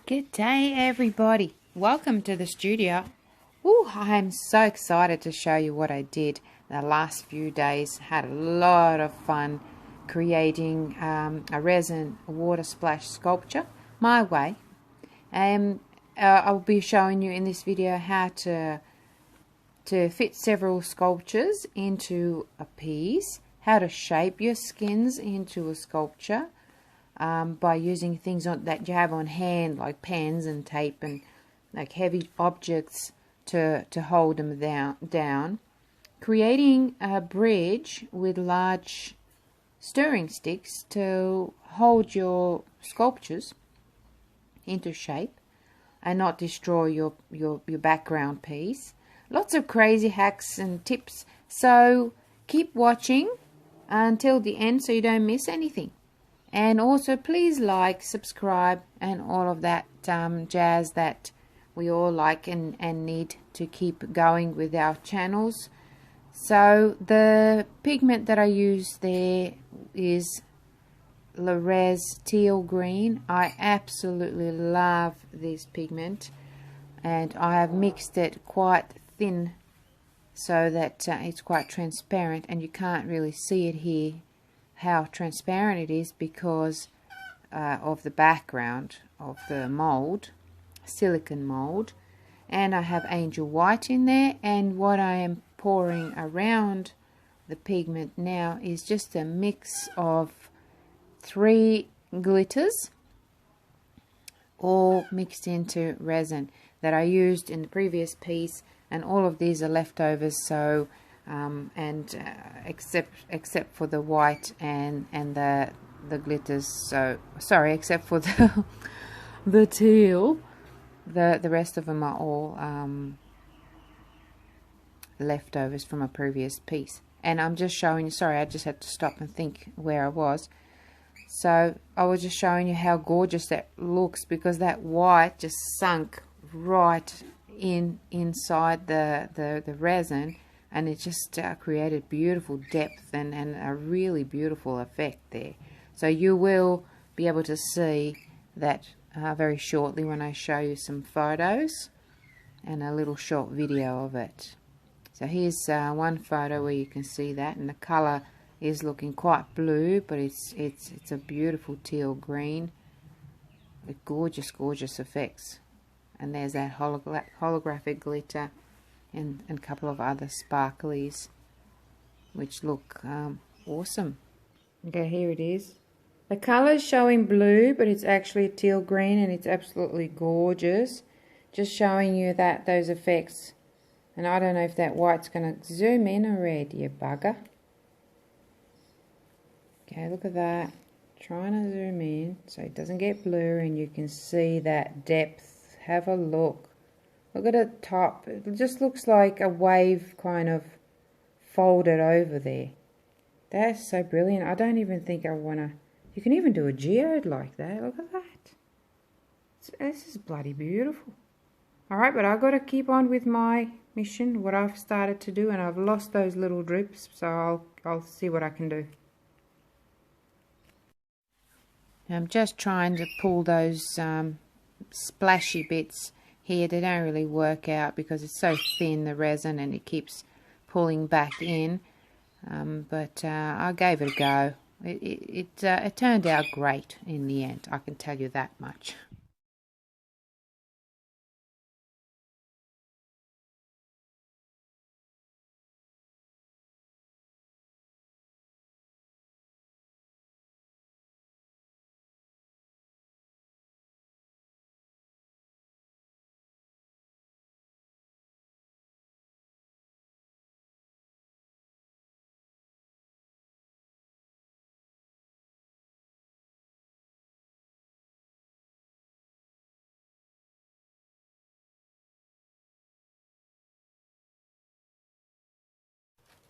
Good day, everybody. Welcome to the studio. Ooh, I'm so excited to show you what I did the last few days. Had a lot of fun creating a resin water splash sculpture my way. I'll be showing you in this video how to fit several sculptures into a piece, how to shape your skins into a sculpture, by using things that you have on hand, like pens and tape and like heavy objects to hold them down. Creating a bridge with large stirring sticks to hold your sculptures into shape and not destroy your background piece. Lots of crazy hacks and tips, so keep watching until the end so you don't miss anything. And also please like, subscribe and all of that jazz that we all like and need to keep going with our channels. So the pigment that I use there is resin teal green. I absolutely love this pigment, and I have mixed it quite thin so that it's quite transparent, and you can't really see it here how transparent it is because of the background of the mold, silicone mold. And I have angel white in there, and what I am pouring around the pigment now is just a mix of 3 glitters all mixed into resin that I used in the previous piece, and all of these are leftovers, so except for the white and the glitters, so sorry, except for the teal, the rest of them are all leftovers from a previous piece. And I'm just showing you, sorry, I just had to stop and think where I was. So I was just showing you how gorgeous that looks, because that white just sunk right inside the resin, and it just created beautiful depth and a really beautiful effect there. So you will be able to see that very shortly when I show you some photos and a little short video of it. So here's one photo where you can see that, and the color is looking quite blue, but it's a beautiful teal green with gorgeous effects. And there's that holographic glitter and a couple of other sparklies which look awesome. Okay, here it is. The color is showing blue, but it's actually teal green, and it's absolutely gorgeous. Just showing you that those effects. And I don't know if that white's going to zoom in already, you bugger. Okay, look at that. Trying to zoom in so it doesn't get blurry and you can see that depth. Have a look. Look at the top. It just looks like a wave kind of folded over there. That's so brilliant. I don't even think I want to... You can even do a geode like that. Look at that. This is bloody beautiful. Alright, but I've got to keep on with my mission, what I've started to do, and I've lost those little drips, so I'll see what I can do. I'm just trying to pull those splashy bits here. They don't really work out because it's so thin, the resin, and it keeps pulling back in. But I gave it a go. It turned out great in the end, I can tell you that much.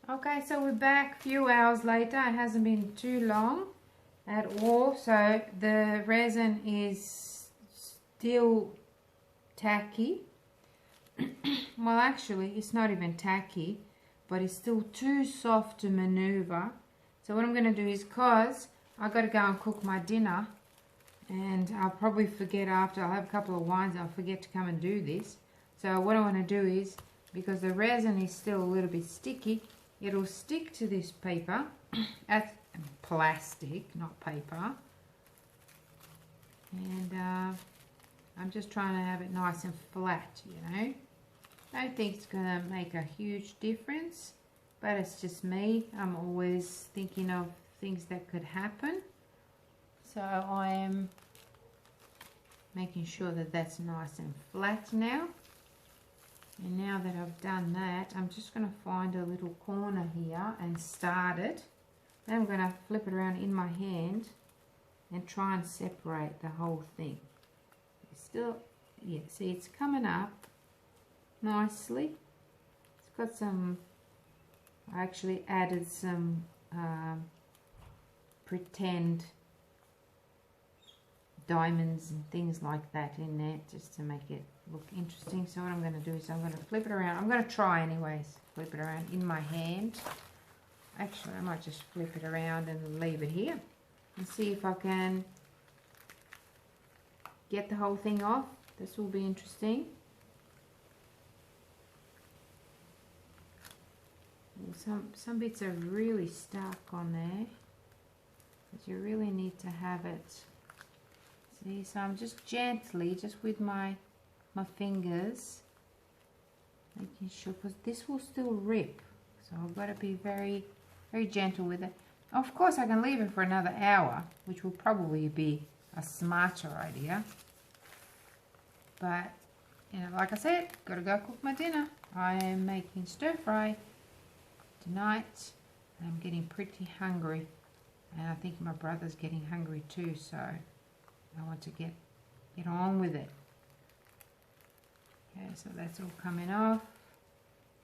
Okay, so we're back a few hours later. It hasn't been too long at all. So the resin is still tacky. Well, actually, it's not even tacky, but it's still too soft to maneuver. So what I'm going to do is, because I got to go and cook my dinner, And I'll probably forget after, I'll have a couple of wines, I'll forget to come and do this. So what I want to do is, because the resin is still a little bit sticky, it'll stick to this paper, that's plastic, not paper. And I'm just trying to have it nice and flat, you know. I don't think it's going to make a huge difference, but it's just me. I'm always thinking of things that could happen. So I am making sure that that's nice and flat now. And now that I've done that, I'm just going to find a little corner here and start it. Then I'm going to flip it around in my hand and try and separate the whole thing. Still, yeah, see, it's coming up nicely. It's got some, I actually added some pretend diamonds and things like that in there just to make it look interesting. So what I'm going to do is I'm going to flip it around. I'm going to try anyways, flip it around in my hand. Actually, I might just flip it around and leave it here and see if I can get the whole thing off. This will be interesting. Some bits are really stuck on there, but you really need to have it. See, so I'm just gently, just with my fingers, making sure, because this will still rip. So I've got to be very, very gentle with it. Of course, I can leave it for another hour, which will probably be a smarter idea. But, you know, like I said, got to go cook my dinner. I am making stir fry tonight. I'm getting pretty hungry, and I think my brother's getting hungry too, so I want to get on with it. Okay, so that's all coming off.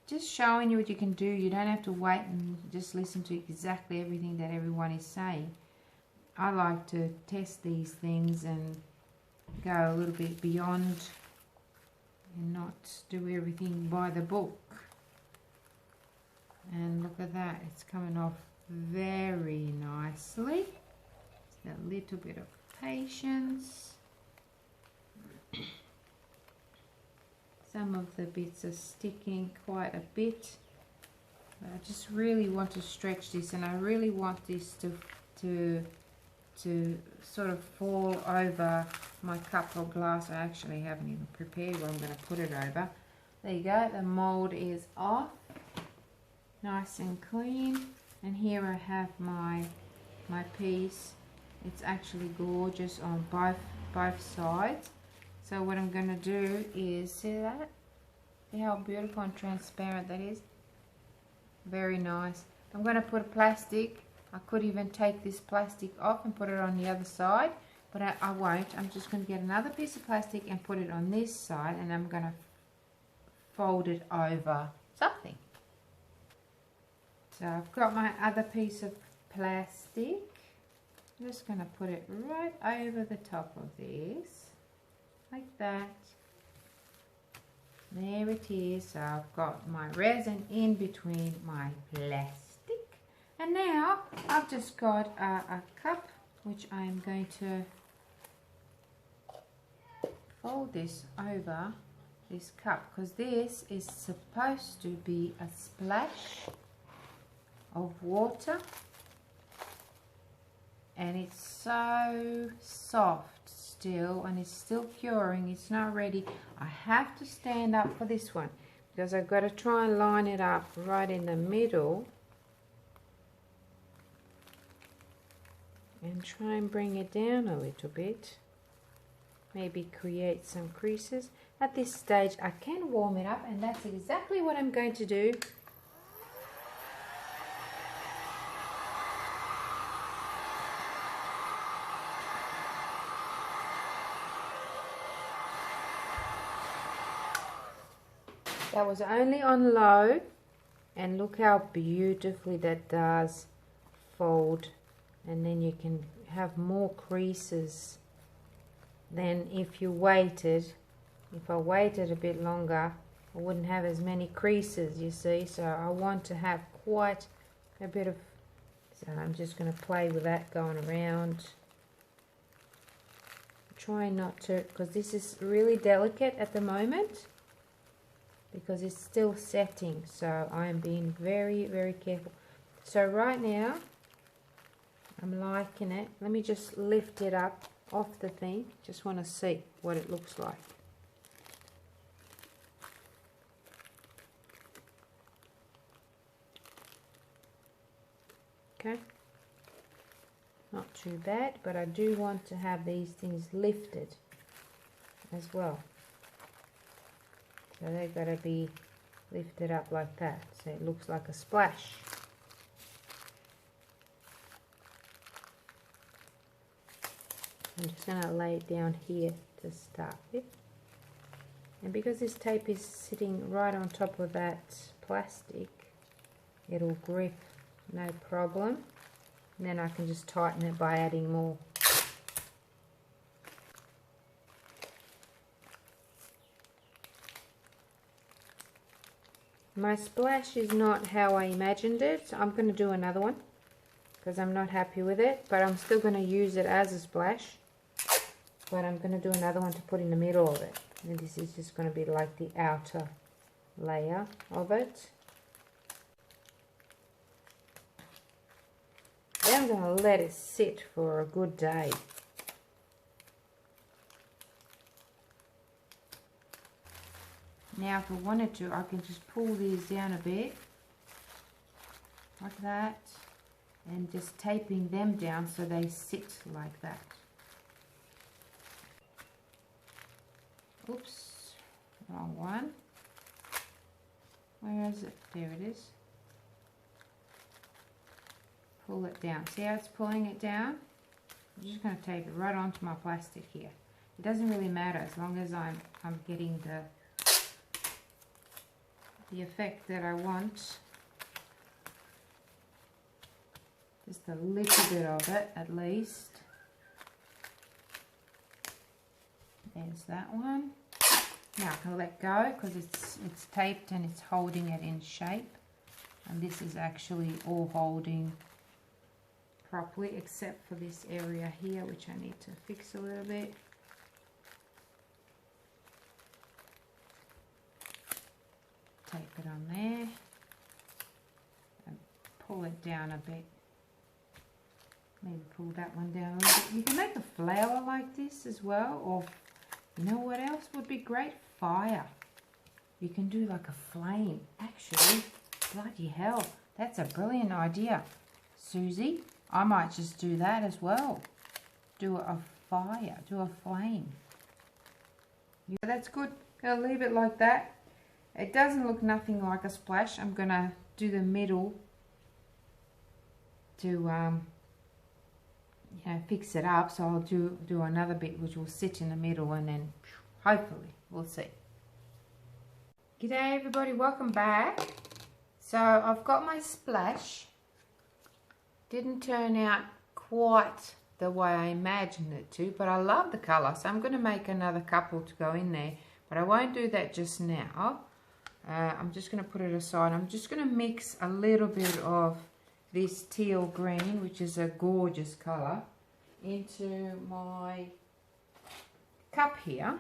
Just showing you what you can do. You don't have to wait and just listen to exactly everything that everyone is saying. I like to test these things and go a little bit beyond and not do everything by the book. And look at that, it's coming off very nicely. Just a little bit of patience. Some of the bits are sticking quite a bit, but I just really want to stretch this, and I really want this to sort of fall over my cup or glass. I actually haven't even prepared what I'm going to put it over. There you go, the mold is off, nice and clean. And here I have my piece. It's actually gorgeous on both sides. So what I'm going to do is, see that? See how beautiful and transparent that is? Very nice. I'm going to put a plastic. I could even take this plastic off and put it on the other side, but I won't. I'm just going to get another piece of plastic and put it on this side, and I'm going to fold it over something. So I've got my other piece of plastic. I'm just going to put it right over the top of this. Like that. There it is. So I've got my resin in between my plastic. And now I've just got a cup, which I'm going to fold this over this cup, because this is supposed to be a splash of water. And it's so soft still, and it's still curing. It's not ready. I have to stand up for this one because I've got to try and line it up right in the middle and try and bring it down a little bit. Maybe create some creases. At this stage I can warm it up, and that's exactly what I'm going to do. That was only on low, and look how beautifully that does fold, and then you can have more creases than if you waited. If I waited a bit longer, I wouldn't have as many creases, you see. So I want to have quite a bit of, so I'm just going to play with that going around. trying not to, because this is really delicate at the moment, because it's still setting, so I am being very, very careful. So right now, I'm liking it. Let me just lift it up off the thing. Just want to see what it looks like. Okay. Not too bad, but I do want to have these things lifted as well. So they've got to be lifted up like that, so it looks like a splash. I'm just going to lay it down here to start with. And because this tape is sitting right on top of that plastic, it'll grip no problem. And then I can just tighten it by adding more. My splash is not how I imagined it. So I'm going to do another one because I'm not happy with it, but I'm still going to use it as a splash. But I'm going to do another one to put in the middle of it. And this is just going to be like the outer layer of it. Then I'm going to let it sit for a good day. Now if I wanted to, I can just pull these down a bit, like that, and just taping them down so they sit like that. Oops, wrong one. Where is it? There it is. Pull it down. See how it's pulling it down? I'm just going to tape it right onto my plastic here. It doesn't really matter as long as I'm getting the effect that I want. Just a little bit of it at least. There's that one. Now I can let go because it's taped and it's holding it in shape. And this is actually all holding properly except for this area here, which I need to fix a little bit. Tape it on there and pull it down a bit. Maybe pull that one down a little bit. You can make a flower like this as well, or you know what else would be great? Fire. You can do like a flame. Actually, bloody hell, that's a brilliant idea, Susie. I might just do that as well. Do a fire, do a flame. Yeah, that's good. I'll leave it like that. It doesn't look nothing like a splash. I'm gonna do the middle to you know, fix it up. So I'll do another bit which will sit in the middle, and then hopefully we'll see. G'day everybody, welcome back. So I've got my splash. Didn't turn out quite the way I imagined it to, but I love the colour, so I'm going to make another couple to go in there, but I won't do that just now. I'm just going to put it aside. I'm just going to mix a little bit of this teal green, which is a gorgeous colour, into my cup here.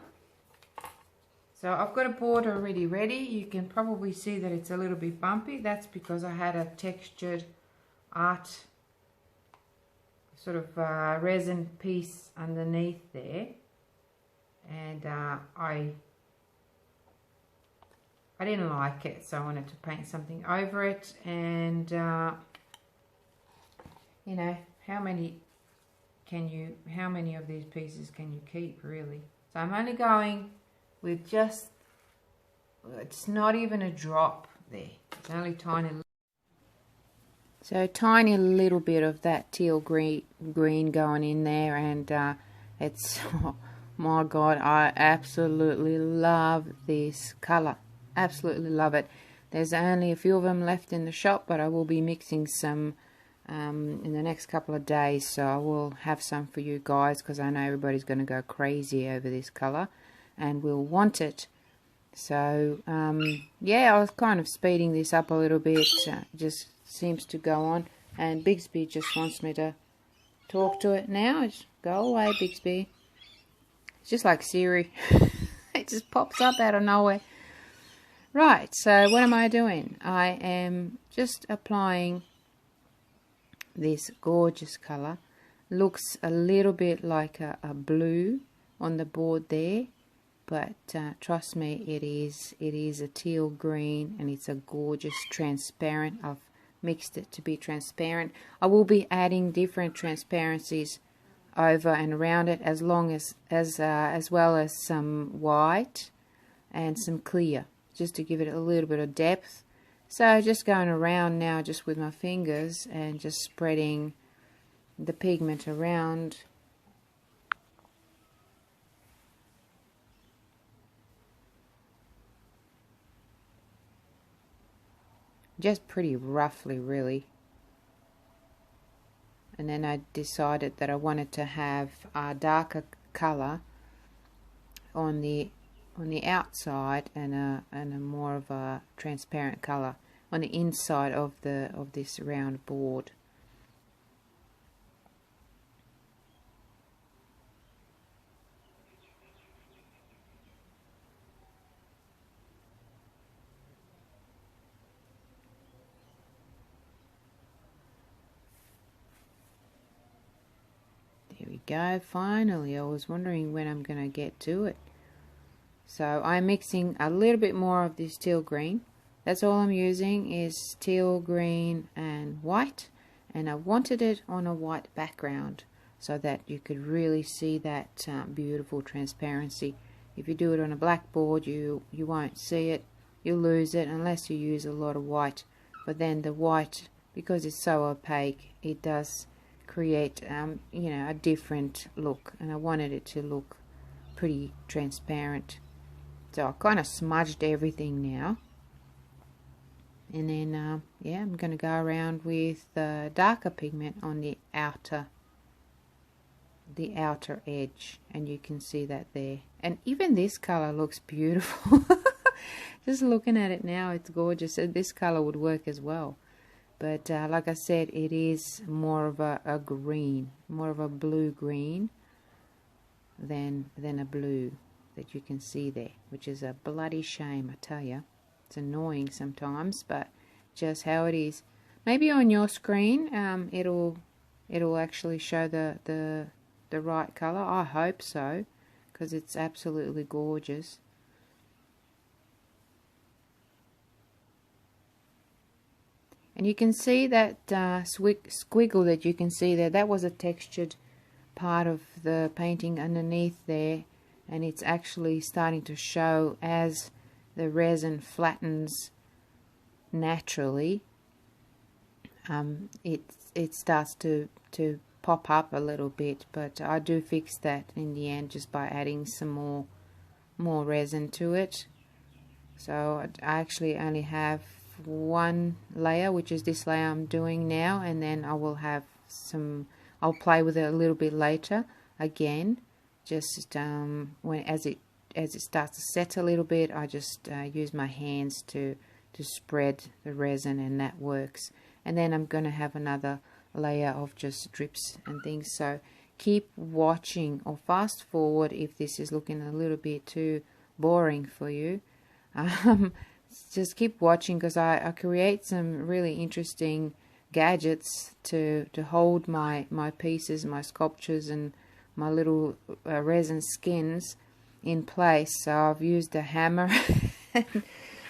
So I've got a border already ready. You can probably see that it's a little bit bumpy. That's because I had a textured art sort of resin piece underneath there, and I didn't like it, so I wanted to paint something over it. And you know, how many of these pieces can you keep, really? So I'm only going with just, it's not even a drop there, it's only tiny. So tiny little bit of that teal green going in there, and it's, oh my God, I absolutely love this colour. Absolutely love it. There's only a few of them left in the shop, but I will be mixing some in the next couple of days, so I will have some for you guys, because I know everybody's going to go crazy over this colour and will want it. So yeah, I was kind of speeding this up a little bit. Just seems to go on, and Bixby just wants me to talk to it now. Just go away, Bixby. just like Siri. It just pops up out of nowhere. Right, so what am I doing? I am just applying this gorgeous color. Looks a little bit like a blue on the board there, but trust me, it is a teal green, and it's a gorgeous transparent. I've mixed it to be transparent. I will be adding different transparencies over and around it, as well as some white and some clear, just to give it a little bit of depth. So just going around now just with my fingers and just spreading the pigment around. Just pretty roughly, really. And then I decided that I wanted to have a darker color on the outside and a more of a transparent color on the inside of this round board. There we go, finally. I was wondering when I'm going to get to it. So I'm mixing a little bit more of this teal green. That's all I'm using is teal green and white, and I wanted it on a white background so that you could really see that beautiful transparency. If you do it on a blackboard, you won't see it. You'll lose it unless you use a lot of white. But then the white, because it's so opaque, it does create you know, a different look, and I wanted it to look pretty transparent. So I kind of smudged everything now, and then yeah, I'm going to go around with the darker pigment on the outer edge, and you can see that there. And even this color looks beautiful. Just looking at it now, it's gorgeous. So this color would work as well. But like I said, it is more of a green, more of a blue green than a blue that you can see there, which is a bloody shame, I tell you. It's annoying sometimes, but just how it is. Maybe on your screen, it'll actually show the right color. I hope so, because it's absolutely gorgeous. And you can see that squiggle that you can see there, that was a textured part of the painting underneath there, and it's actually starting to show as the resin flattens naturally. It starts to pop up a little bit, but I do fix that in the end just by adding some more resin to it. So I actually only have one layer, which is this layer I'm doing now, and then I will have I'll play with it a little bit later again, just when as it starts to set a little bit. I just use my hands to spread the resin, and that works. And then I'm going to have another layer of just drips and things. So keep watching, or fast forward if this is looking a little bit too boring for you. Just keep watching, because I create some really interesting gadgets to hold my pieces, my sculptures, and my little resin skins in place. So I've used a hammer,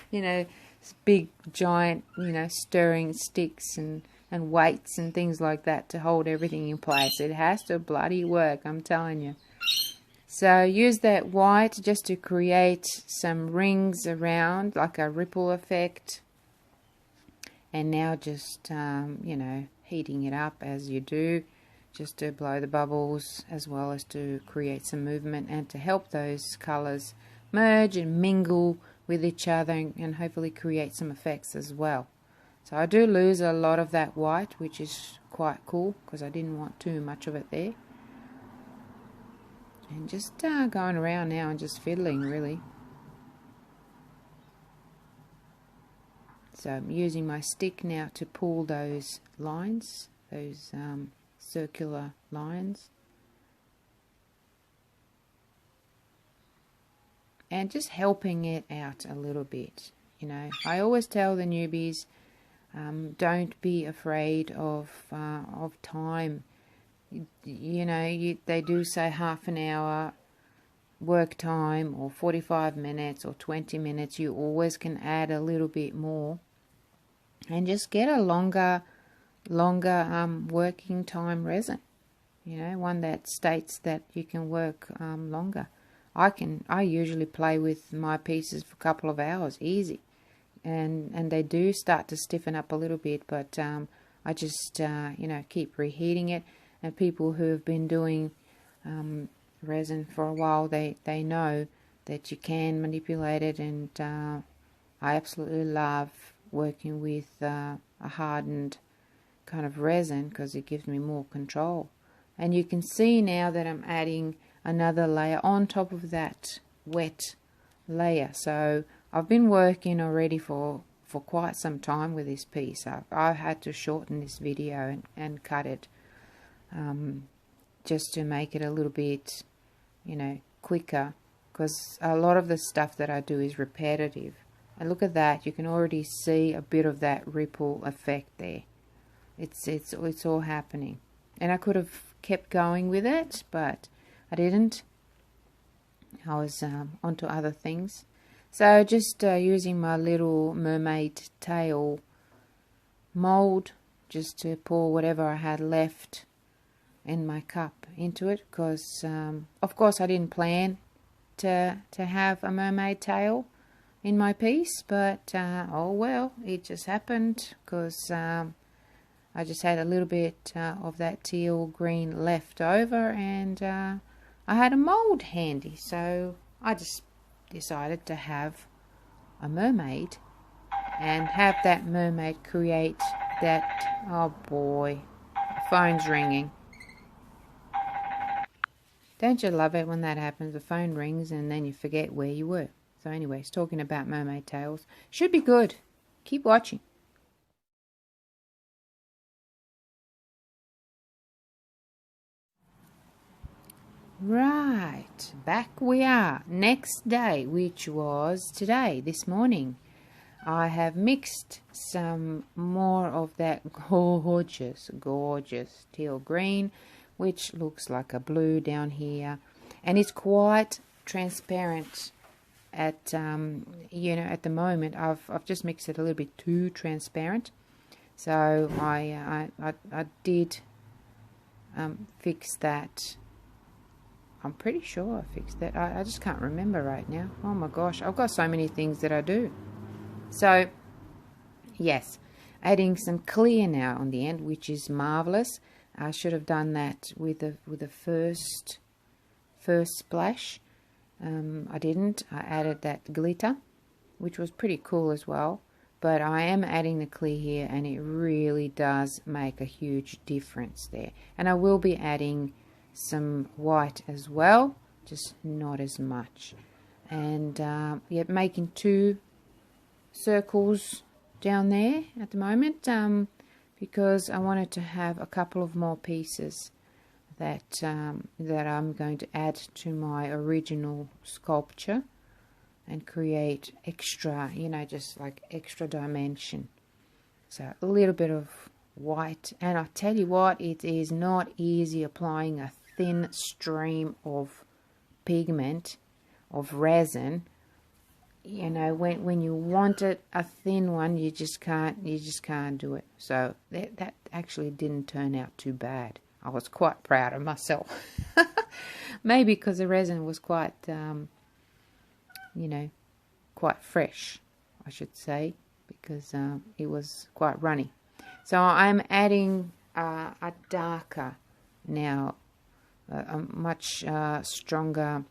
you know, big giant, you know, stirring sticks and weights and things like that to hold everything in place. It has to bloody work, I'm telling you. So use that white just to create some rings around, like a ripple effect. And now just, you know, heating it up as you do, just to blow the bubbles, as well as to create some movement and to help those colors merge and mingle with each other, and hopefully create some effects as well. So I do lose a lot of that white, which is quite cool, because I didn't want too much of it there. And just going around now and just fiddling, really. So I'm using my stick now to pull those lines, those circular lines. and just helping it out a little bit. You know, I always tell the newbies, don't be afraid of time. You know, they do say half an hour work time, or 45 minutes or 20 minutes. You always can add a little bit more and just get a longer working time resin. You know, one that states that you can work longer. I usually play with my pieces for a couple of hours, easy, and they do start to stiffen up a little bit, but I just you know, keep reheating it. And people who have been doing resin for a while, they know that you can manipulate it, and I absolutely love working with a hardened kind of resin because it gives me more control. And you can see now that I'm adding another layer on top of that wet layer. So I've been working already for quite some time with this piece. I've had to shorten this video and cut it just to make it a little bit, you know, quicker, because a lot of the stuff that I do is repetitive. And look at that, you can already see a bit of that ripple effect there. It's all happening. And I could have kept going with it, but I didn't. I was onto other things. So just using my little mermaid tail mold just to pour whatever I had left in my cup into it, because of course I didn't plan to have a mermaid tail in my piece, but oh well, it just happened because I just had a little bit of that teal green left over, and I had a mold handy, so I just decided to have a mermaid and have that mermaid create that. Oh boy, phone's ringing. Don't you love it when that happens? The phone rings and then you forget where you were. So anyways, talking about mermaid tails. Should be good. Keep watching. Right, back we are. Next day, which was today, this morning. I have mixed some more of that gorgeous teal green, which looks like a blue down here, and it's quite transparent at you know, at the moment. I've just mixed it a little bit too transparent, so I did fix that. I'm pretty sure I fixed that. I just can't remember right now. Oh my gosh, I've got so many things that I do. So yes, adding some clear now on the end, which is marvelous. I should have done that with the first splash. I didn't. I added that glitter, which was pretty cool as well. But I am adding the clear here, and it really does make a huge difference there. And I will be adding some white as well, just not as much. And yeah, making 2 circles down there at the moment, because I wanted to have a couple of more pieces that that I'm going to add to my original sculpture and create extra, you know, just like extra dimension. So a little bit of white, and I tell you what, it is not easy applying a thin stream of pigment, of resin. You know, when you want it a thin one, you just can't do it. So that actually didn't turn out too bad. I was quite proud of myself. Maybe because the resin was quite you know, quite fresh, I should say, because it was quite runny. So I'm adding a darker now, a much stronger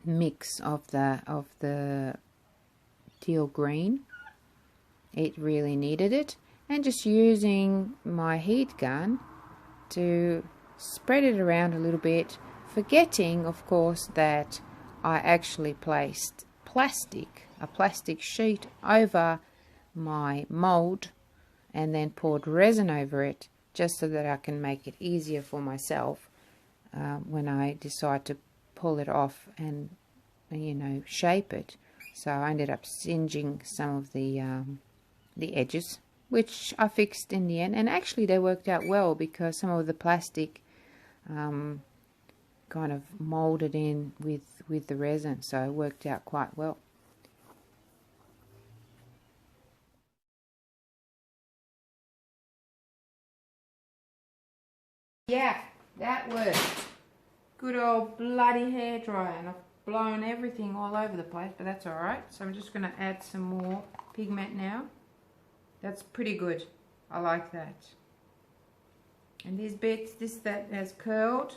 mix of the teal green. It really needed it, and just using my heat gun to spread it around a little bit, forgetting of course that I actually placed a plastic sheet over my mold and then poured resin over it, just so that I can make it easier for myself when I decide to pull it off and you know, shape it. So I ended up singeing some of the edges, which I fixed in the end. And actually they worked out well because some of the plastic kind of molded in with the resin, so it worked out quite well. Yeah, that worked. Good old bloody hairdryer, and I've blown everything all over the place, but that's alright. So I'm just going to add some more pigment now. That's pretty good. I like that. And these bits, that has curled,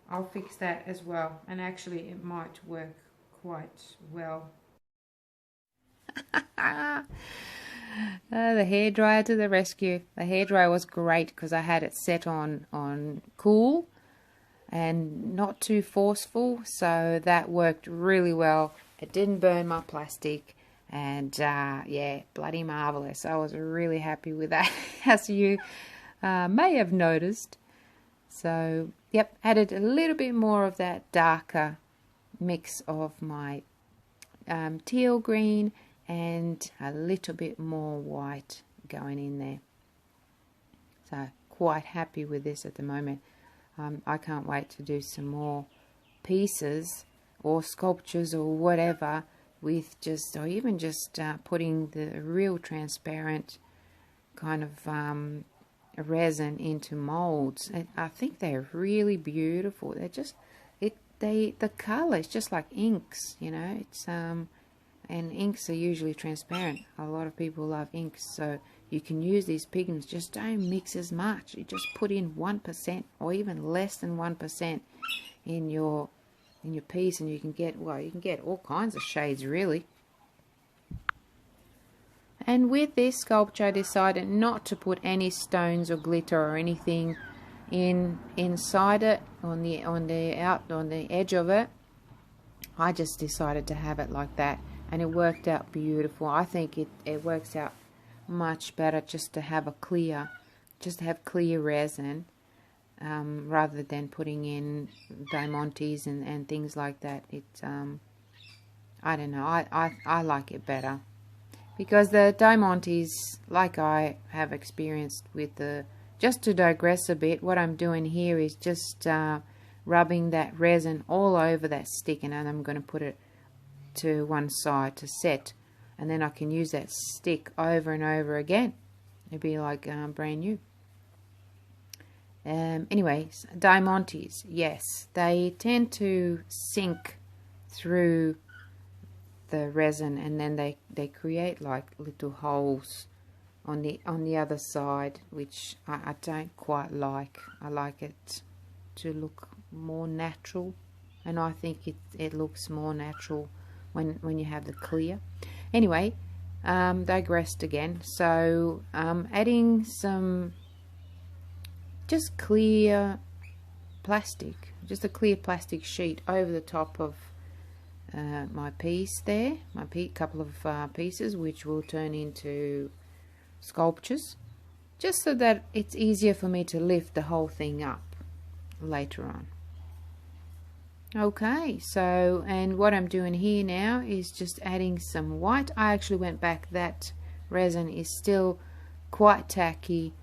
I'll fix that as well. And actually it might work quite well. The hairdryer to the rescue. The hairdryer was great because I had it set on cool and not too forceful, so that worked really well. It didn't burn my plastic, and yeah, bloody marvelous. I was really happy with that, as you may have noticed. So yep, added a little bit more of that darker mix of my teal green and a little bit more white going in there. So quite happy with this at the moment. I can't wait to do some more pieces or sculptures or whatever with just, or even just putting the real transparent kind of resin into molds. And I think they're really beautiful. They're just, the color is just like inks, you know. It's and inks are usually transparent. A lot of people love inks, so you can use these pigments. Just don't mix as much. You just put in 1% or even less than 1% in your piece, and you can get, well, you can get all kinds of shades really. And with this sculpture, I decided not to put any stones or glitter or anything inside it, on the edge of it. I just decided to have it like that, and it worked out beautiful. I think it works out much better just to have clear resin, rather than putting in diamantes and things like that. It's I don't know, I like it better, because the diamantes, like I have experienced with just to digress a bit, what I'm doing here is just rubbing that resin all over that stick, and then I'm going to put it to one side to set, and then I can use that stick over and over again. It'd be like brand new. Anyways, diamantes, yes, they tend to sink through the resin, and then they create like little holes on the other side, which I don't quite like. I like it to look more natural, and I think it looks more natural when you have the clear. Anyway, digressed again. So adding some just clear plastic, just a clear plastic sheet over the top of my piece there, couple of pieces, which will turn into sculptures, just so that it's easier for me to lift the whole thing up later on. Okay, so, and what I'm doing here now is just adding some white. I actually went back, that resin is still quite tacky,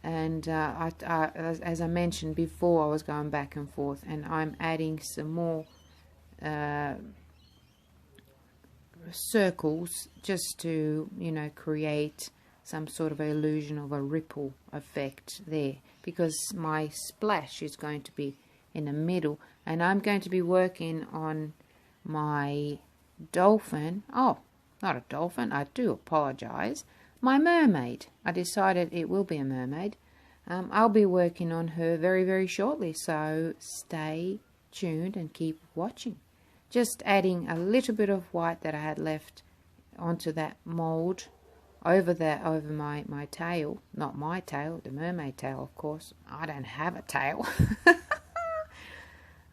and as I mentioned before, I was going back and forth, and I'm adding some more circles just to, you know, create some sort of illusion of a ripple effect there, because my splash is going to be in the middle, and I'm going to be working on my dolphin. Oh, not a dolphin, I do apologize. My mermaid. I decided it will be a mermaid. I'll be working on her very, very shortly, so stay tuned and keep watching. Just adding a little bit of white that I had left onto that mold over my tail. Not my tail, the mermaid tail, of course. I don't have a tail.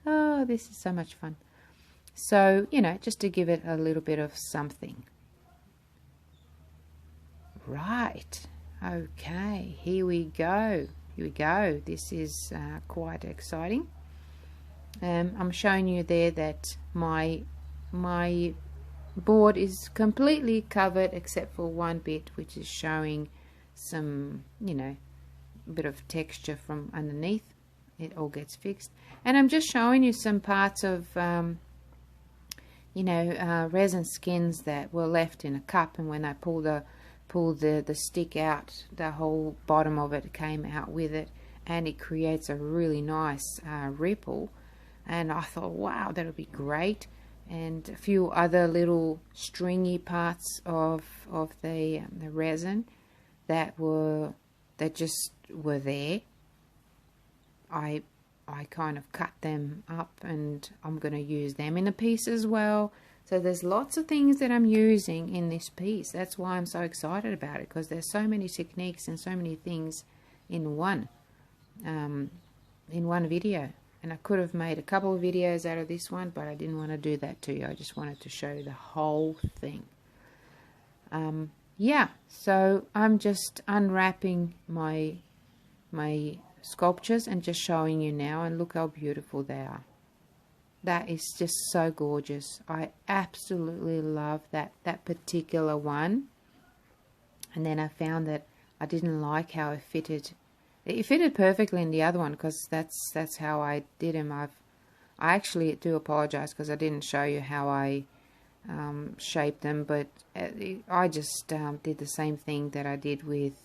Oh, this is so much fun. So, you know, just to give it a little bit of something. Right. Okay, here we go. Here we go. This is quite exciting. I'm showing you there that my my board is completely covered except for one bit, which is showing some, you know, bit of texture from underneath. It all gets fixed, and I'm just showing you some parts of resin skins that were left in a cup, and when I pull the stick out, the whole bottom of it came out with it, and it creates a really nice ripple. And I thought, wow, that'll be great. And a few other little stringy parts of the resin that just were there. I kind of cut them up, and I'm going to use them in a piece as well. So there's lots of things that I'm using in this piece. That's why I'm so excited about it, because there's so many techniques and so many things in one video. And I could have made a couple of videos out of this one, but I didn't want to do that to you. I just wanted to show you the whole thing. Yeah, so I'm just unwrapping my sculptures and just showing you now, and look how beautiful they are. That is just so gorgeous. I absolutely love that particular one. And then I found that I didn't like how it fitted. It fitted perfectly in the other one, because that's how I did them. I actually do apologize because I didn't show you how I shaped them, but I just did the same thing that I did with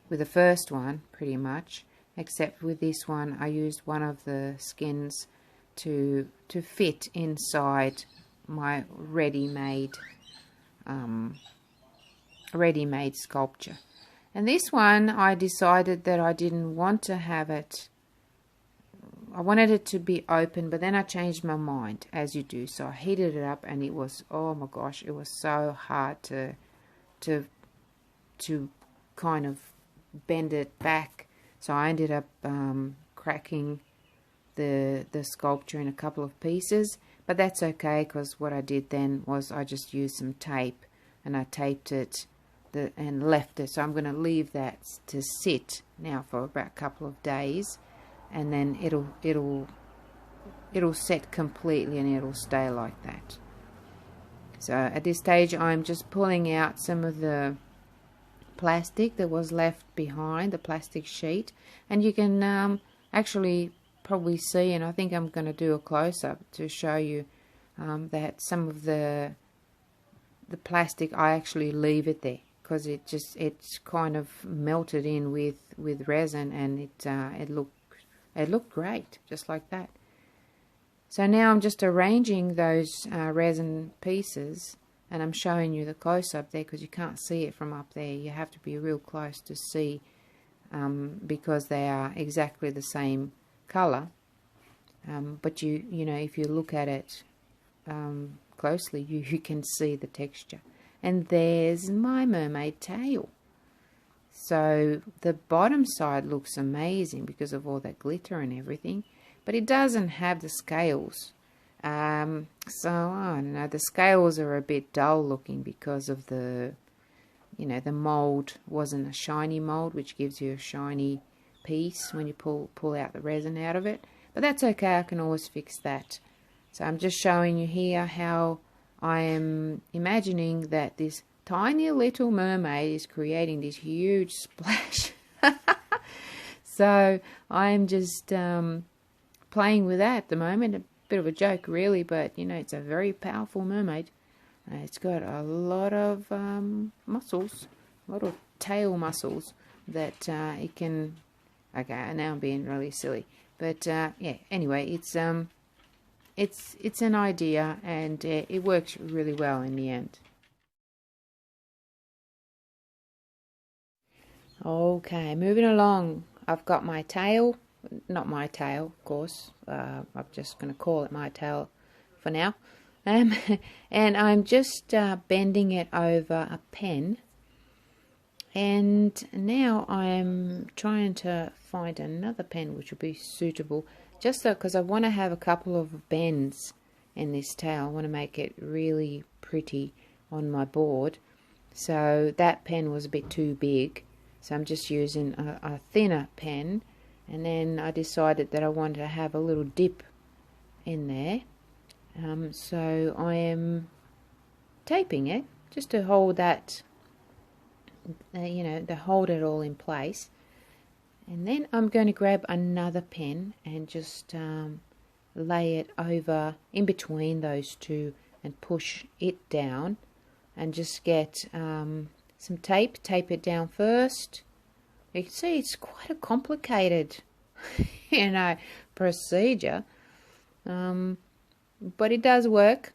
the first one, pretty much, except with this one I used one of the skins to fit inside my ready-made sculpture. And this one, I decided that I didn't want to have it. I wanted it to be open, but then I changed my mind, as you do. So I heated it up, and it was, oh my gosh, it was so hard to kind of bend it back. So I ended up cracking the sculpture in a couple of pieces. But that's okay, because what I did then was I just used some tape, and I taped it and left it. So I'm going to leave that to sit now for about a couple of days, and then it'll set completely, and it'll stay like that. So at this stage I'm just pulling out some of the plastic that was left behind, the plastic sheet, and you can actually probably see, and I think I'm going to do a close-up to show you that some of the plastic, I actually leave it there, because it's kind of melted in with resin, and it looked great, just like that. So now I'm just arranging those resin pieces, and I'm showing you the close-up there, because you can't see it from up there. You have to be real close to see, because they are exactly the same color. But you know, if you look at it closely, you can see the texture. And there's my mermaid tail. So the bottom side looks amazing because of all that glitter and everything, but it doesn't have the scales. So I don't know, the scales are a bit dull looking because of the mold wasn't a shiny mold, which gives you a shiny piece when you pull out the resin out of it. But that's okay, I can always fix that. So I'm just showing you here how I am imagining that this tiny little mermaid is creating this huge splash. So I'm just playing with that at the moment. A bit of a joke really, but you know, it's a very powerful mermaid. It's got a lot of muscles, a lot of tail muscles that it can... Okay, now I'm being really silly, but yeah, anyway, it's an idea, and it works really well in the end. Okay, moving along. I've got my tail, not my tail, of course. I'm just going to call it my tail for now. And I'm just bending it over a pen. And now I'm trying to find another pen which will be suitable, just so, because I want to have a couple of bends in this tail. I want to make it really pretty on my board. So that pen was a bit too big, so I'm just using a thinner pen. And then I decided that I wanted to have a little dip in there, So I am taping it just to hold that, to hold it all in place. And then I'm going to grab another pen and just lay it over in between those two and push it down, and just get some tape it down first. You can see it's quite a complicated procedure, but it does work.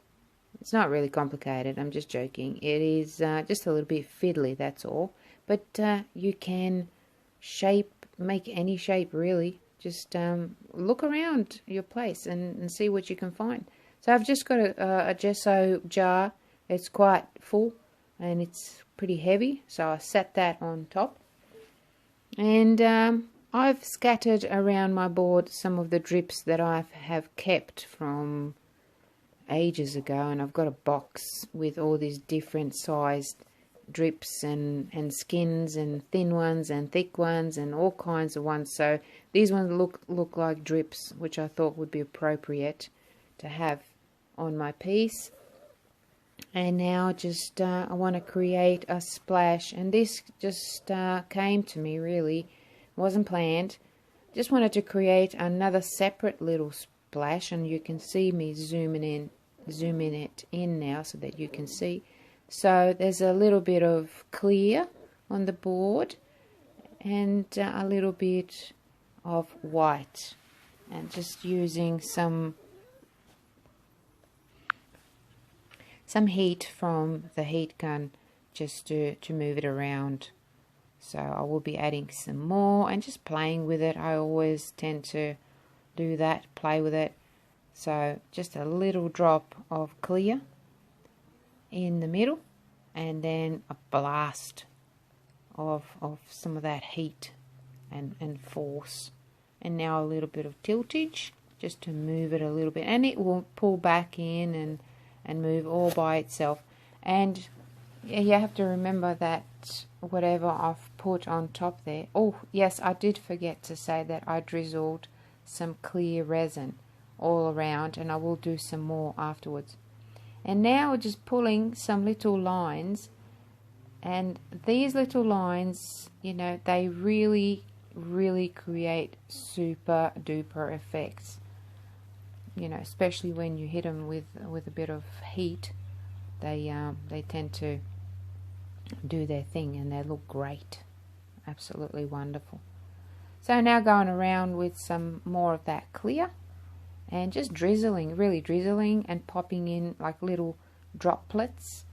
It's not really complicated, I'm just joking. It is just a little bit fiddly, that's all. But you can make any shape really. Just look around your place and see what you can find. So I've just got a gesso jar. It's quite full and it's pretty heavy, so I set that on top. And I've scattered around my board some of the drips that I have kept from ages ago, and I've got a box with all these different sized drips and skins, and thin ones and thick ones and all kinds of ones. So these ones look like drips, which I thought would be appropriate to have on my piece. And now just I want to create a splash, and this just came to me, really wasn't planned. Just wanted to create another separate little splash, and you can see me zooming it in now so that you can see. So there's a little bit of clear on the board and a little bit of white, and just using some heat from the heat gun just to move it around. So I will be adding some more and just playing with it. I always tend to do that, play with it. So just a little drop of clear in the middle, and then a blast of some of that heat and force. And now a little bit of tiltage just to move it a little bit, and it will pull back in and move all by itself. And you have to remember that whatever I've put on top there, oh yes, I did forget to say that I drizzled some clear resin all around, and I will do some more afterwards. And now just pulling some little lines, and these little lines, they really create super duper effects, especially when you hit them with a bit of heat. They tend to do their thing, and they look great, absolutely wonderful. So now going around with some more of that clear, and just really drizzling and popping in like little droplets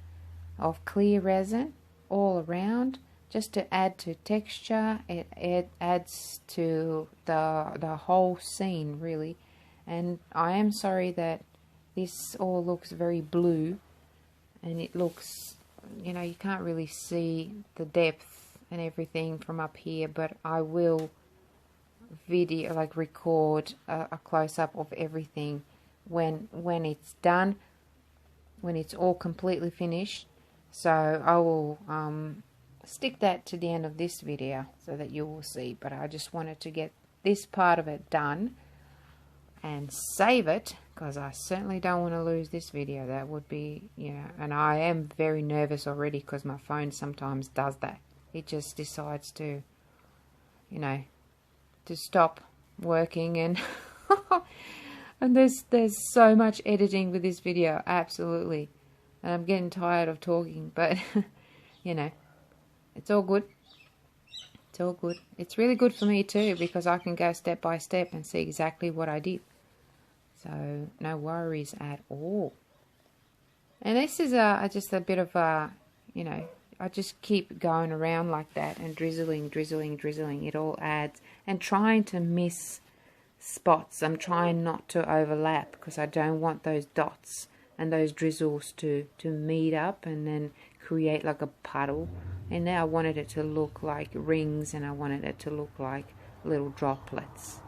of clear resin all around, just to add to texture. It adds to the whole scene, really. And I am sorry that this all looks very blue, and it looks, you can't really see the depth and everything from up here, but I will record a close-up of everything when it's done, when it's all completely finished. So I will stick that to the end of this video so that you will see, but I just wanted to get this part of it done and save it, because I certainly don't want to lose this video. That would be, and I am very nervous already because my phone sometimes does that. It just decides to, to stop working, and and there's so much editing with this video, absolutely. And I'm getting tired of talking, but it's all good. It's all good. It's really good for me too, because I can go step by step and see exactly what I did. So no worries at all. And this is just a bit of I just keep going around like that and drizzling. It all adds, and trying to miss spots. I'm trying not to overlap, because I don't want those dots and those drizzles to meet up and then create like a puddle. And now I wanted it to look like rings, and I wanted it to look like little droplets.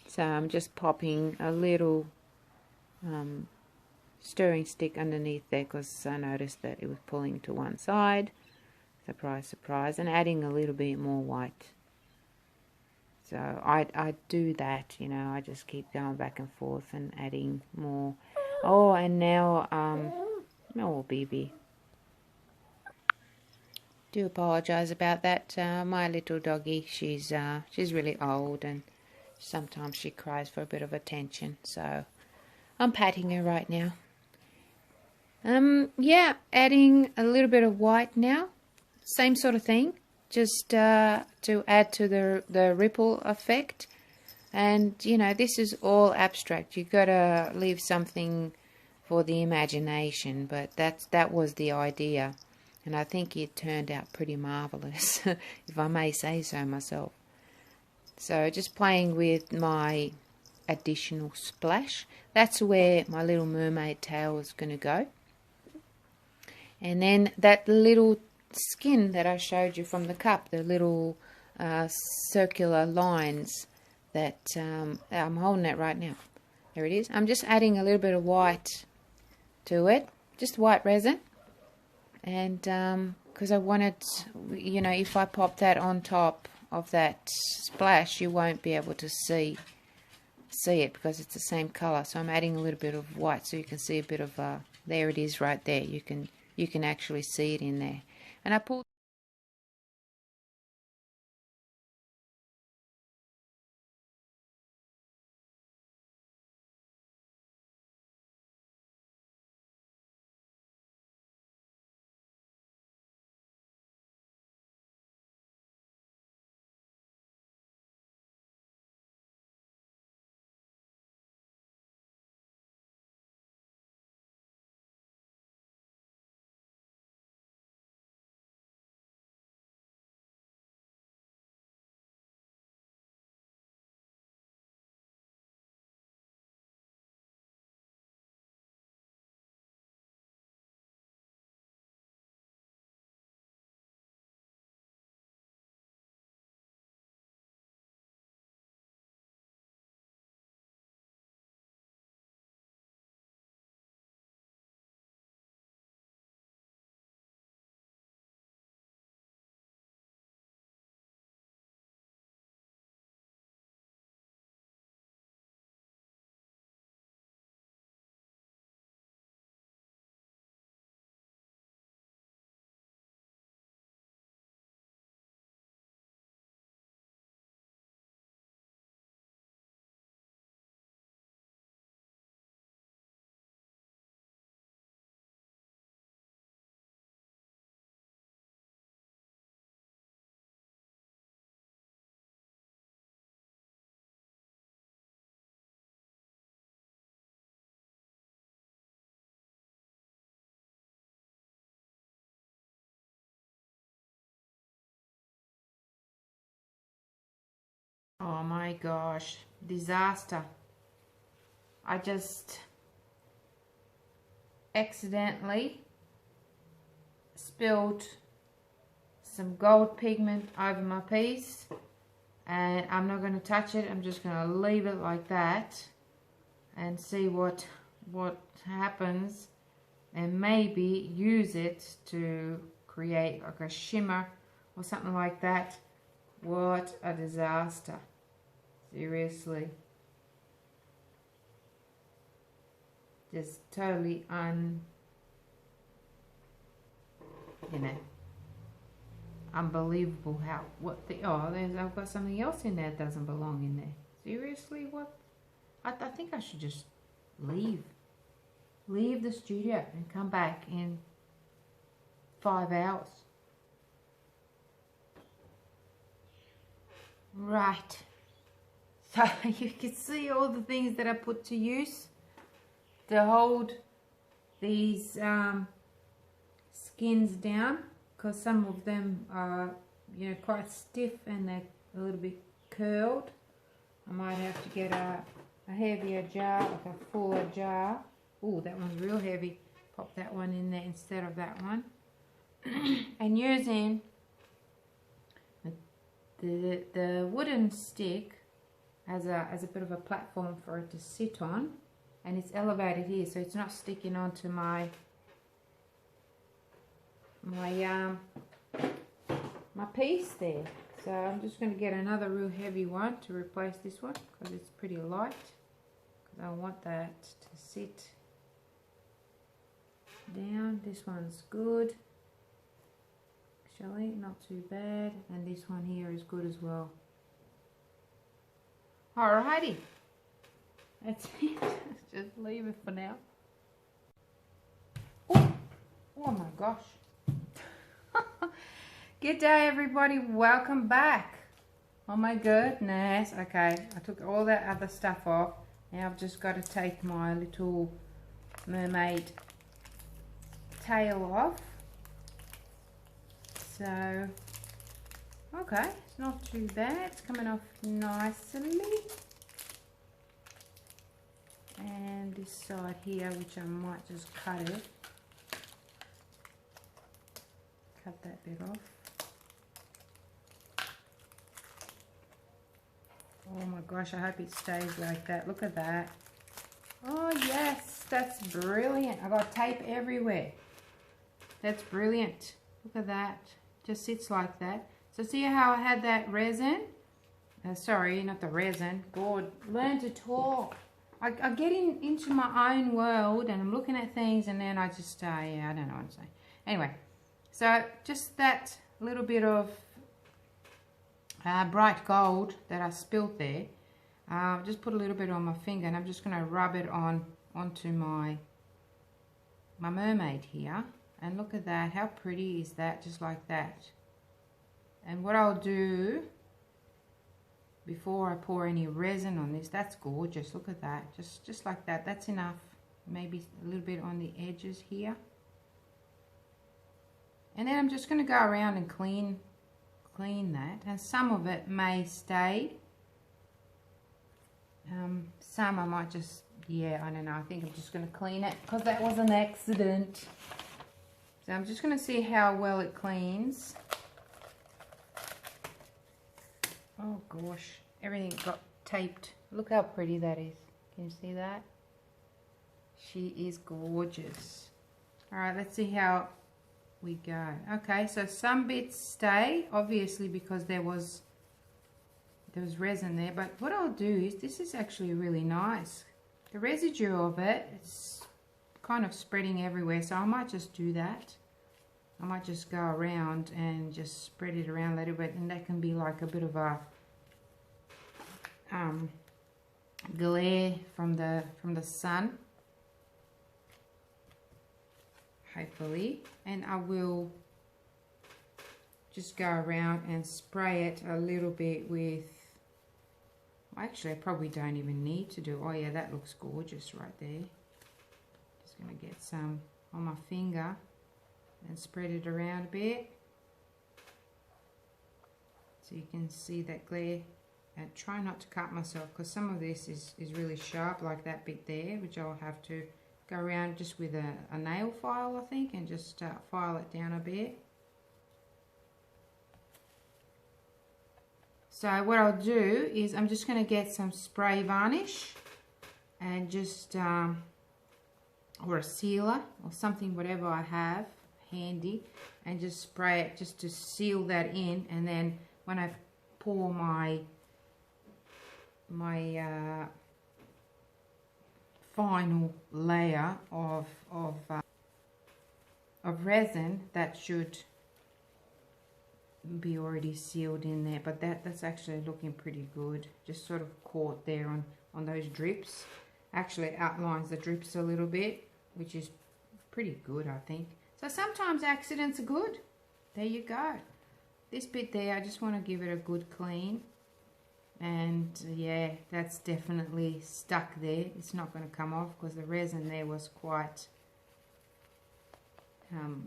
So I'm just popping a little stirring stick underneath there, because I noticed that it was pulling to one side. Surprise, surprise. And adding a little bit more white. So I do that, you know, I just keep going back and forth and adding more. Oh, and now, oh, baby. Do apologise about that. My little doggy, she's really old and sometimes she cries for a bit of attention. So I'm patting her right now. Yeah, adding a little bit of white now. Same sort of thing. Just to add to the ripple effect. And, you know, this is all abstract. You've got to leave something for the imagination. But that was the idea. And I think it turned out pretty marvellous, if I may say so myself. So just playing with my additional splash. That's where my little mermaid tail is going to go. And then that little skin that I showed you from the cup, the little circular lines that I'm holding it right now. There it is. I'm just adding a little bit of white to it, just white resin. And because I wanted, you know, if I pop that on top of that splash, you won't be able to see it because it's the same color. So I'm adding a little bit of white so you can see a bit of there it is right there. You can actually see it in there. And I pulled. Oh my gosh, disaster. I just accidentally spilled some gold pigment over my piece, and I'm not going to touch it. I'm just going to leave it like that and see what happens, and maybe use it to create like a shimmer or something like that. What a disaster. Seriously. Just totally unbelievable how, I've got something else in there that doesn't belong in there. Seriously, what? I think I should just leave the studio and come back in 5 hours. Right. So you can see all the things that I put to use to hold these skins down, because some of them are, you know, quite stiff and they're a little bit curled. I might have to get a heavier jar, like a fuller jar. Oh, that one's real heavy. Pop that one in there instead of that one. And using the wooden stick as a bit of a platform for it to sit on, and it's elevated here so it's not sticking onto my my piece there. So I'm just going to get another real heavy one to replace this one because it's pretty light. Because I want that to sit down. This one's good. Actually, not too bad. And this one here is good as well. Alrighty. That's it. Just leave it for now. Oh my gosh. Good day everybody, welcome back. Oh my goodness. Okay, I took all that other stuff off. Now I've just got to take my little mermaid tail off. So, okay, it's not too bad. It's coming off nicely. And this side here, which I might just cut it. Cut that bit off. Oh my gosh, I hope it stays like that. Look at that. Oh yes, that's brilliant. I got tape everywhere. That's brilliant. Look at that. Just sits like that. So see how I had that resin? Sorry, not the resin. God, learn to talk. I get into my own world and I'm looking at things and then I just, yeah, I don't know what I'm saying. Anyway, so just that little bit of bright gold that I spilled there. Just put a little bit on my finger and I'm just going to rub it onto my mermaid here. And look at that. How pretty is that? Just like that. And what I'll do before I pour any resin on this, that's gorgeous. Look at that. Just like that. That's enough. Maybe a little bit on the edges here. And then I'm just going to go around and clean that. And some of it may stay. Some I might just, yeah, I don't know. I think I'm just going to clean it because that was an accident. So I'm just going to see how well it cleans. Oh gosh, everything got taped. Look how pretty that is. Can you see that? She is gorgeous. Alright, let's see how we go. Okay, so some bits stay, obviously because there was resin there. But what I'll do is, this is actually really nice. The residue of it, it's kind of spreading everywhere, so I might just do that. I might just go around and just spread it around a little bit, and that can be like a bit of a glare from the sun, hopefully. And I will just go around and spray it a little bit with, actually I probably don't even need to do, oh yeah, that looks gorgeous right there. Just going to get some on my finger and spread it around a bit so you can see that glare. And try not to cut myself because some of this is really sharp, like that bit there, which I'll have to go around just with a nail file, I think, and just file it down a bit. So what I'll do is I'm just going to get some spray varnish and just or a sealer or something, whatever I have handy, and just spray it just to seal that in. And then when I pour my final layer of resin, that should be already sealed in there. But that's actually looking pretty good. Just sort of caught there on those drips. Actually outlines the drips a little bit, which is pretty good, I think. So sometimes accidents are good. There you go. This bit there, I just want to give it a good clean. And yeah, that's definitely stuck there. It's not going to come off because the resin there was quite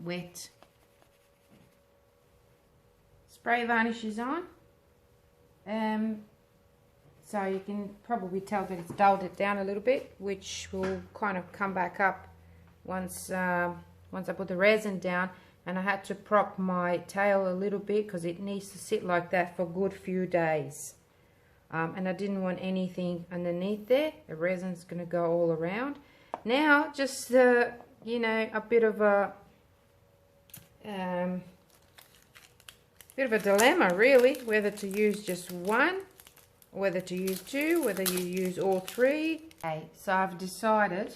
wet. Spray varnish is on. So you can probably tell that it's dulled it down a little bit, which will kind of come back up once I put the resin down. And I had to prop my tail a little bit because it needs to sit like that for a good few days. And I didn't want anything underneath there. The resin's going to go all around. Now, just, you know, a bit of bit of a dilemma really, whether to use just one, whether to use two, whether you use all three. Okay, so I've decided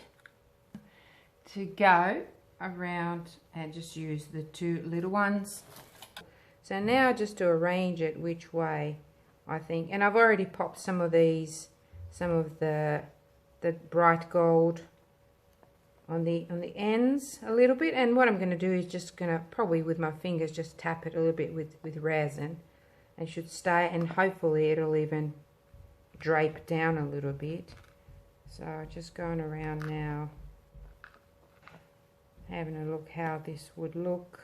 to go around and just use the two little ones. So now just to arrange it which way I think, and I've already popped some of these, some of the bright gold on the ends a little bit, and what I'm going to do is just going to probably with my fingers just tap it a little bit with resin, and should stay, and hopefully it'll even drape down a little bit. So just going around now, having a look how this would look.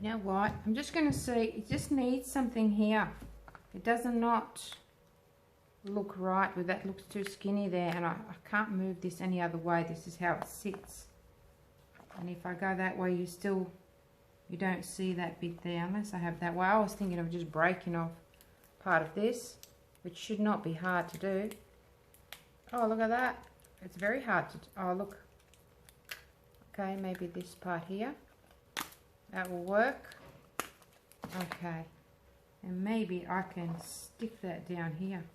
You know what, I'm just going to see, it just needs something here. It does not look right with that, looks too skinny there, and I can't move this any other way. This is how it sits, and if I go that way you don't see that bit there unless I have that way. I was thinking of just breaking off part of this, which should not be hard to do. Oh, look at that, it's very hard to do. Oh look, okay, maybe this part here, that will work. Okay, and maybe I can stick that down here.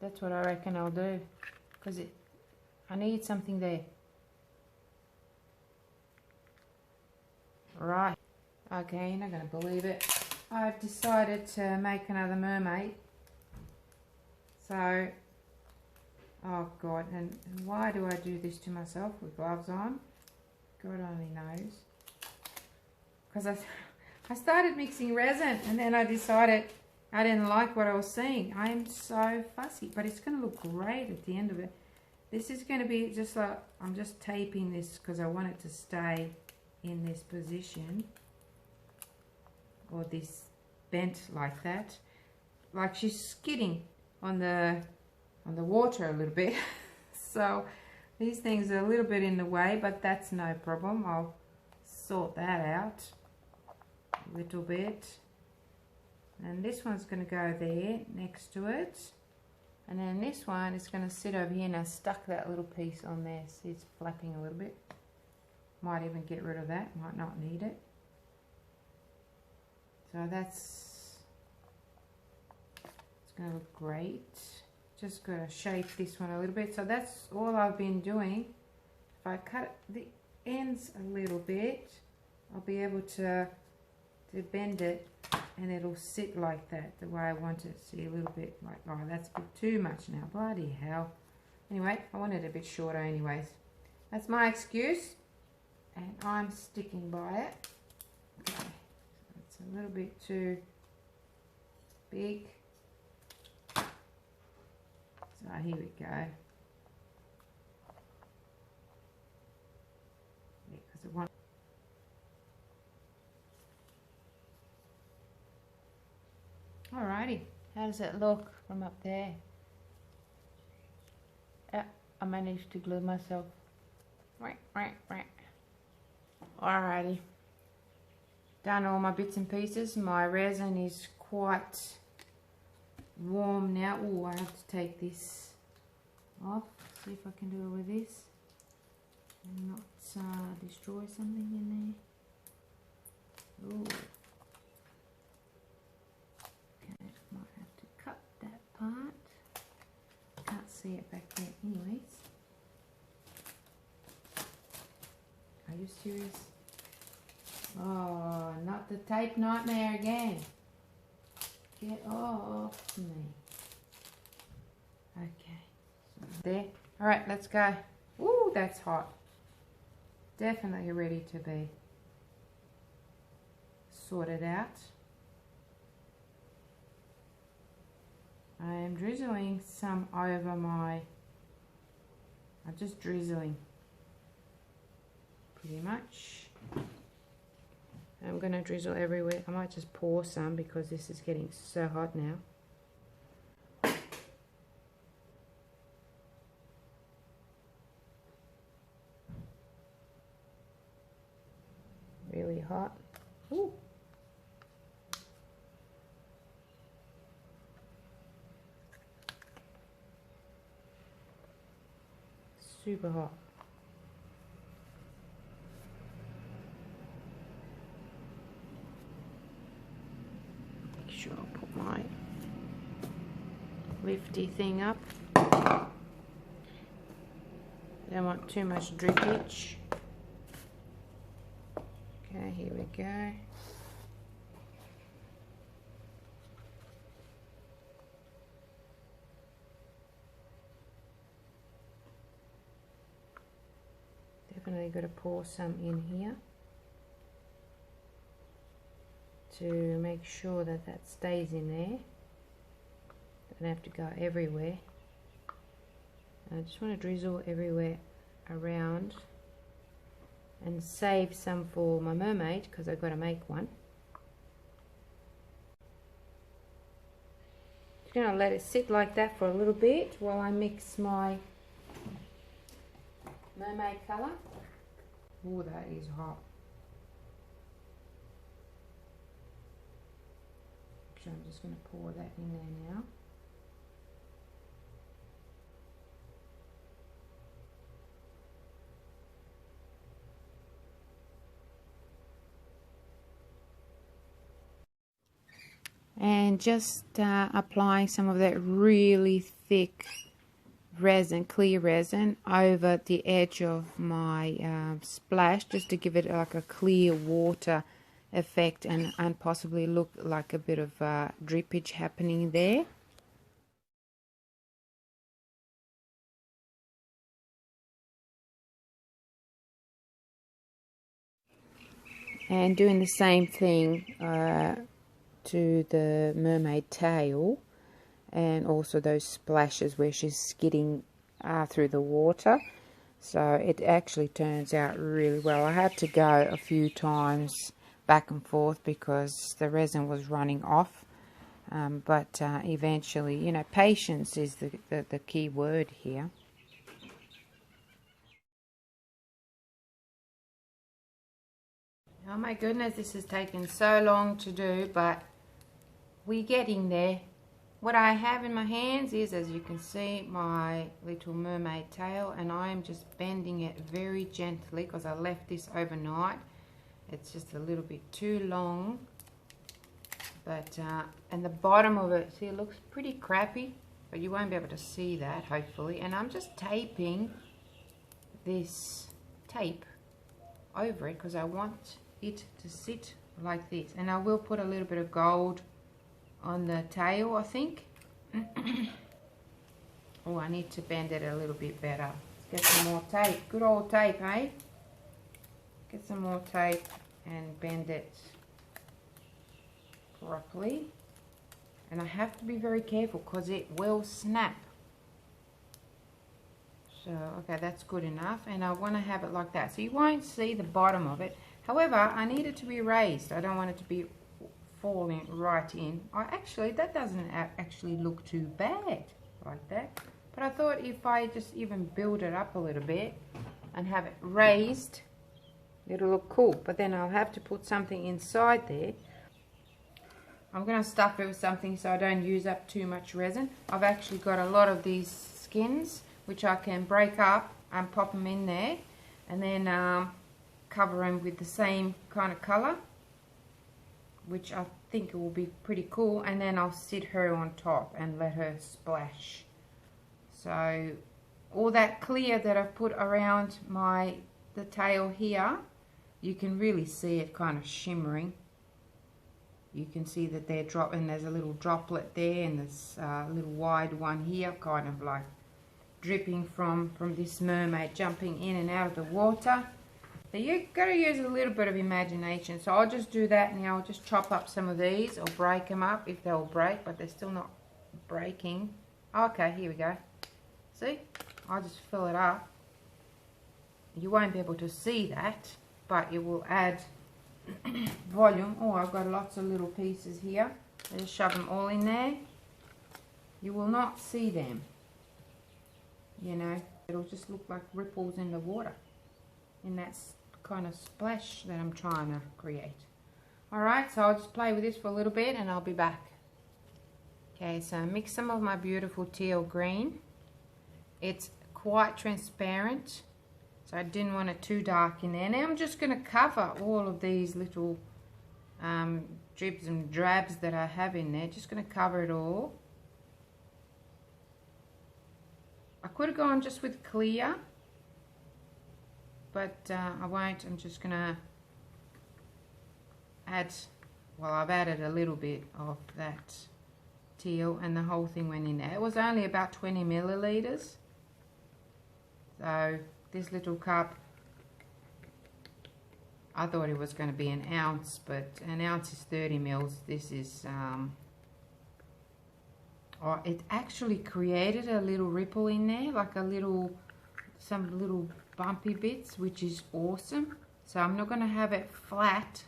That's what I reckon I'll do, because I need something there. Right, okay, you're not going to believe it. I've decided to make another mermaid. So, oh God, and why do I do this to myself with gloves on? God only knows. Because I started mixing resin, and then I decided I didn't like what I was seeing. I am so fussy, but it's going to look great at the end of it. This is going to be just like, I'm just taping this because I want it to stay in this position, or this bent like that, like she's skidding on the water a little bit. So these things are a little bit in the way, but that's no problem. I'll sort that out a little bit. And this one's going to go there next to it, and then this one is going to sit over here, and I stuck that little piece on there. See, it's flapping a little bit. Might even get rid of that, might not need it. So it's going to look great. Just got to shape this one a little bit. So that's all I've been doing. If I cut the ends a little bit, I'll be able to bend it, and it'll sit like that, the way I want it. See, a little bit like, oh, that's a bit too much now, bloody hell. Anyway, I want it a bit shorter anyways. That's my excuse, and I'm sticking by it. Okay, so it's a little bit too big. So here we go. Yeah, because it wants. Alrighty, how does it look from up there? Yeah, I managed to glue myself. Alrighty, done all my bits and pieces. My resin is quite warm now. Oh, I have to take this off. See if I can do it with this and not destroy something in there. Ooh. Part. Can't see it back there anyways. Are you serious? Oh, not the tape nightmare again. Get off me. Okay. So there. Alright, let's go. Ooh, that's hot. Definitely ready to be sorted out. I am drizzling some over my, I'm just drizzling pretty much. I'm going to drizzle everywhere. I might just pour some because this is getting so hot now. Really hot. Ooh. Super hot. sure I put my lifty thing up. Don't want too much drippage. Okay, here we go. Definitely got to pour some in here to make sure that that stays in there. Don't have to go everywhere. I just want to drizzle everywhere around and save some for my mermaid because I've got to make one. Just going to let it sit like that for a little bit while I mix my mermaid colour. Oh, that is hot. So I'm just going to pour that in there now. And just applying some of that really thick resin, clear resin, over the edge of my splash, just to give it like a clear water effect and possibly look like a bit of drippage happening there. And doing the same thing to the mermaid tail, and also those splashes where she's skidding through the water. So it actually turns out really well. I had to go a few times back and forth because the resin was running off, but eventually, you know, patience is the key word here. Oh my goodness, this has taken so long to do, but we're getting there. What I have in my hands is, as you can see, my little mermaid tail, and I am just bending it very gently because I left this overnight. It's just a little bit too long, but and the bottom of it, see, it looks pretty crappy, but you won't be able to see that, hopefully. And I'm just taping this tape over it because I want it to sit like this. And I will put a little bit of gold on the tail, I think. Oh, I need to bend it a little bit better. Let's get some more tape. Good old tape, eh? Get some more tape and bend it properly. And I have to be very careful because it will snap. So, okay, that's good enough. And I want to have it like that. So you won't see the bottom of it. However, I need it to be raised. I don't want it to be falling right in. Actually, that doesn't actually look too bad like that. But I thought if I just even build it up a little bit and have it raised, it'll look cool. But then I'll have to put something inside there. I'm going to stuff it with something so I don't use up too much resin. I've actually got a lot of these skins which I can break up and pop them in there, and then cover them with the same kind of color, which I think it will be pretty cool. And then I'll sit her on top and let her splash. So all that clear that I've put around the tail here, you can really see it kind of shimmering. You can see that they're dropping. There's a little droplet there, and there's a little wide one here, kind of like dripping from this mermaid jumping in and out of the water. So you've got to use a little bit of imagination. So I'll just do that now. I'll just chop up some of these or break them up if they'll break, but they're still not breaking. Okay, here we go. See? I'll just fill it up. You won't be able to see that, but it will add volume. Oh, I've got lots of little pieces here. I just shove them all in there. You will not see them. You know, it'll just look like ripples in the water. And that's kind of splash that I'm trying to create. Alright, so I'll just play with this for a little bit and I'll be back. Okay, so mix some of my beautiful teal green. It's quite transparent, so I didn't want it too dark in there. Now I'm just going to cover all of these little dribs and drabs that I have in there. Just going to cover it all. I could have gone just with clear, but I won't. I'm just going to add, well, I've added a little bit of that teal and the whole thing went in there. It was only about 20 milliliters. So this little cup, I thought it was going to be an ounce, but an ounce is 30 mils. This is, oh, it actually created a little ripple in there, like some little bumpy bits, which is awesome. So I'm not going to have it flat.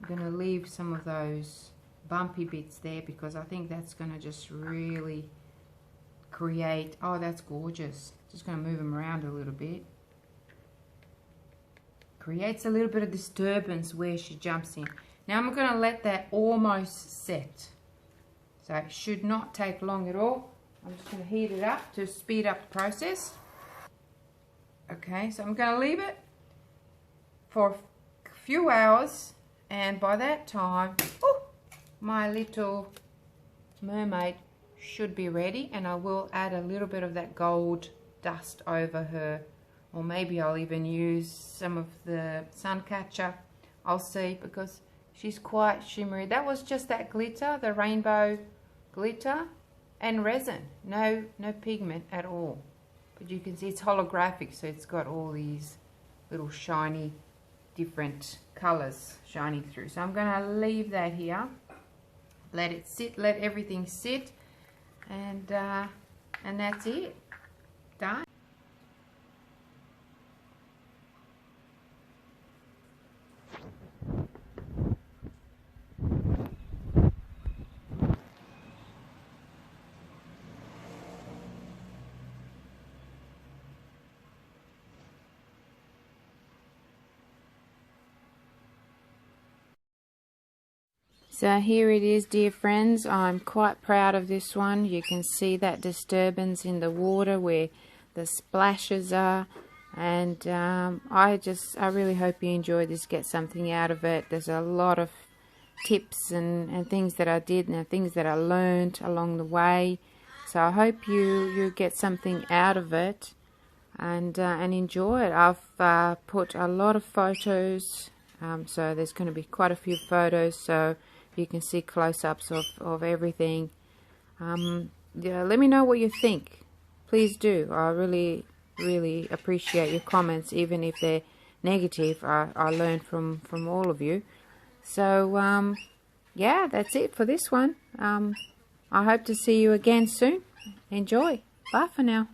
I'm going to leave some of those bumpy bits there because I think that's going to just really create, oh, that's gorgeous. Just going to move them around a little bit. Creates a little bit of disturbance where she jumps in. Now I'm going to let that almost set. So it should not take long at all. I'm just going to heat it up to speed up the process. Okay, so I'm going to leave it for a few hours, and by that time, my little mermaid should be ready, and I will add a little bit of that gold dust over her, or maybe I'll even use some of the sun catcher. I'll see, because she's quite shimmery. That was just that glitter, the rainbow glitter and resin, no pigment at all. But you can see it's holographic, so it's got all these little shiny different colors shining through. So I'm going to leave that here, let it sit, let everything sit, and that's it, done. So here it is, dear friends. I'm quite proud of this one. You can see that disturbance in the water where the splashes are, and I really hope you enjoy this, get something out of it. There's a lot of tips and things that I did and things that I learned along the way. So I hope you get something out of it and enjoy it. I've put a lot of photos, so there's going to be quite a few photos, so you can see close-ups of everything. Yeah, let me know what you think. Please do. I really appreciate your comments, even if they're negative. I learn from all of you. So yeah, that's it for this one. I hope to see you again soon. Enjoy. Bye for now.